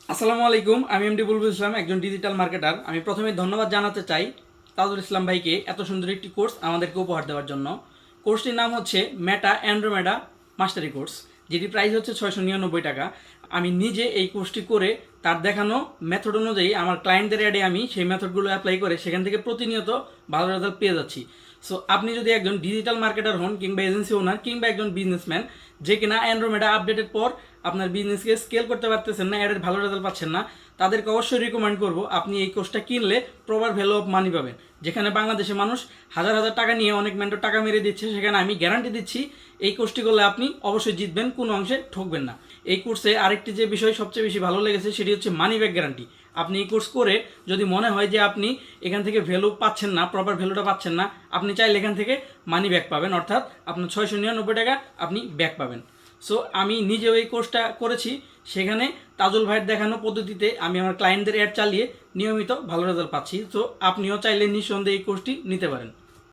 আসসালামু আলাইকুম, আমি এমডি বুলবুল ইসলাম, একজন ডিজিটাল মার্কেটার। আমি প্রথমে ধন্যবাদ জানাতে চাই তাজুল ইসলাম ভাইকে এত সুন্দর একটি কোর্স আমাদেরকে উপহার দেওয়ার জন্য। কোর্সটির নাম হচ্ছে মেটা অ্যান্ড্রোমেডা মাস্টারি কোর্স, যেটি প্রাইস হচ্ছে 699 টাকা। আমি নিজে এই কোর্সটি করে তার দেখানো মেথড অনুযায়ী আমার ক্লায়েন্টদের অ্যাডে আমি সেই মেথডগুলো অ্যাপ্লাই করে সেখান থেকে প্রতিনিয়ত ভালো রেজাল্ট পেয়ে যাচ্ছি। সো আপনি যদি একজন ডিজিটাল মার্কেটার হন কিংবা এজেন্সি ওনার কিংবা একজন বিজনেসম্যান যে কিনা অ্যান্ড্রোমেডা আপডেটের পর আপনার বিজনেসকে স্কেল করতে পারতেছেন না, অ্যাডের ভালো রেজাল্ট পাচ্ছেন না, তাদেরকে অবশ্যই রিকমেন্ড করব আপনি এই কোর্সটা কিনলে প্রপার ভ্যালু অফ মানি পাবেন। যেখানে বাংলাদেশে মানুষ হাজার হাজার টাকা নিয়ে অনেক মেন্টর টাকা মেরে দিচ্ছে, সেখানে আমি গ্যারান্টি দিচ্ছি এই কোর্সটি করলে আপনি অবশ্যই জিতবেন, কোনো অংশে ঠকবেন না। এই কোর্সে আরেকটি যে বিষয় সবচেয়ে বেশি ভালো লেগেছে সেটি হচ্ছে মানি ব্যাক গ্যারান্টি। আপনি এই কোর্স করে যদি মনে হয় যে আপনি এখান থেকে ভ্যালু পাচ্ছেন না, প্রপার ভ্যালুটা পাচ্ছেন না, আপনি চাইলে এখান থেকে মানি ব্যাক পাবেন, অর্থাৎ আপনার 699 টাকা আপনি ব্যাক পাবেন। সো আমি নিজেও এই কোর্সটা করেছি, সেখানে তাজুল ভাইয়ের দেখানো পদ্ধতিতে আমি আমার ক্লায়েন্টদের অ্যাড চালিয়ে নিয়মিত ভালো রেজাল্ট পাচ্ছি। সো আপনিও চাইলে নিঃসন্দেহে এই কোর্সটি নিতে পারেন।